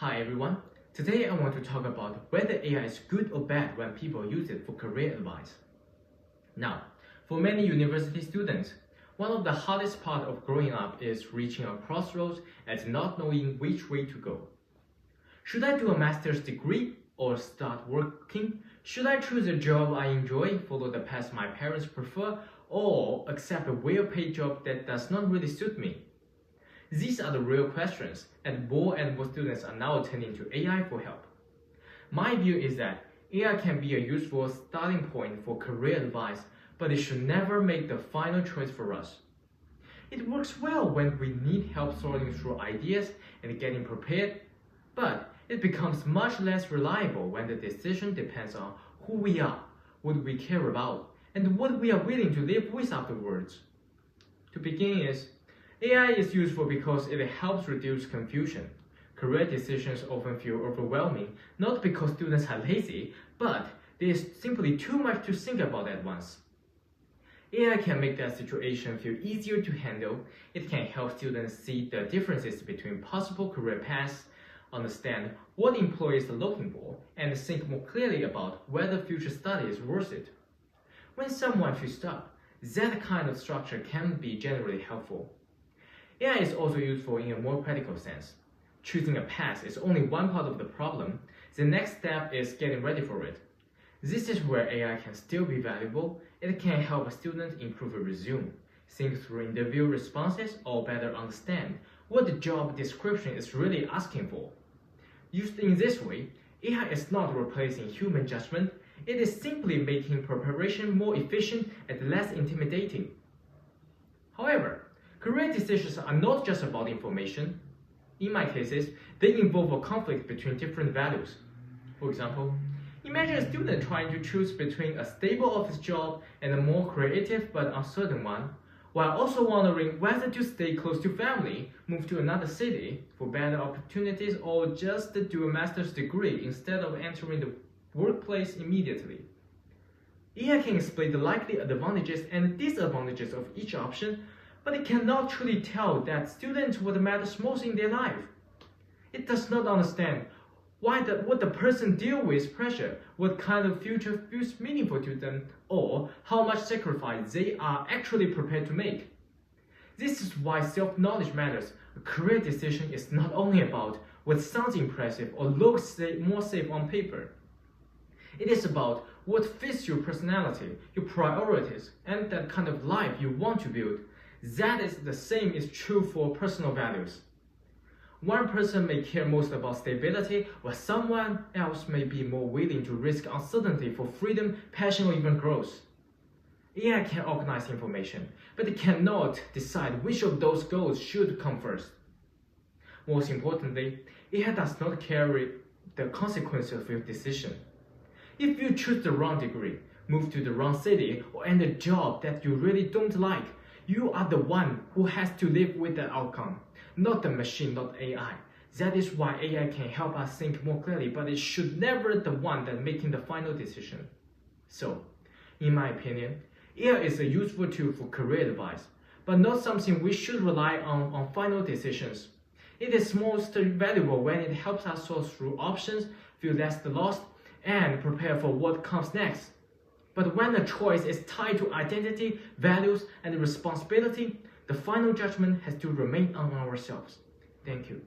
Hi everyone, today I want to talk about whether AI is good or bad when people use it for career advice. Now, for many university students, one of the hardest parts of growing up is reaching a crossroads and not knowing which way to go. Should I do a master's degree or start working? Should I choose a job I enjoy, follow the path my parents prefer, or accept a well-paid job that does not really suit me? These are the real questions, and more students are now turning to AI for help. My view is that AI can be a useful starting point for career advice, but it should never make the final choice for us. It works well when we need help sorting through ideas and getting prepared, but it becomes much less reliable when the decision depends on who we are, what we care about, and what we are willing to live with afterwards. To begin AI is useful because it helps reduce confusion. Career decisions often feel overwhelming, not because students are lazy, but there is simply too much to think about at once. AI can make that situation feel easier to handle. It can help students see the differences between possible career paths, understand what employers are looking for, and think more clearly about whether future study is worth it. When someone feels stuck, that kind of structure can be generally helpful. AI is also useful in a more practical sense. Choosing a path is only one part of the problem. The next step is getting ready for it. This is where AI can still be valuable. It can help a student improve a resume, think through interview responses, or better understand what the job description is really asking for. Used in this way, AI is not replacing human judgment. It is simply making preparation more efficient and less intimidating. However, career decisions are not just about information. In my cases, they involve a conflict between different values. For example, imagine a student trying to choose between a stable office job and a more creative but uncertain one, while also wondering whether to stay close to family, move to another city for better opportunities, or just do a master's degree instead of entering the workplace immediately. AI can explain the likely advantages and disadvantages of each option, but it cannot truly tell that students what matters most in their life. It does not understand what the person deals with pressure, what kind of future feels meaningful to them, or how much sacrifice they are actually prepared to make. This is why self-knowledge matters. A career decision is not only about what sounds impressive or looks more safe on paper. It is about what fits your personality, your priorities, and that kind of life you want to build. That is the same is true for personal values. One person may care most about stability, while someone else may be more willing to risk uncertainty for freedom, passion, or even growth. AI can organize information, but it cannot decide which of those goals should come first. Most importantly, AI does not carry the consequences of your decision. If you choose the wrong degree, move to the wrong city, or end a job that you really don't like, you are the one who has to live with the outcome, not the machine, not AI. That is why AI can help us think more clearly, but it should never be the one that making the final decision. So, in my opinion, AI is a useful tool for career advice, but not something we should rely on final decisions. It is most valuable when it helps us sort through options, feel less lost, and prepare for what comes next. But when a choice is tied to identity, values, and responsibility, the final judgment has to remain on ourselves. Thank you.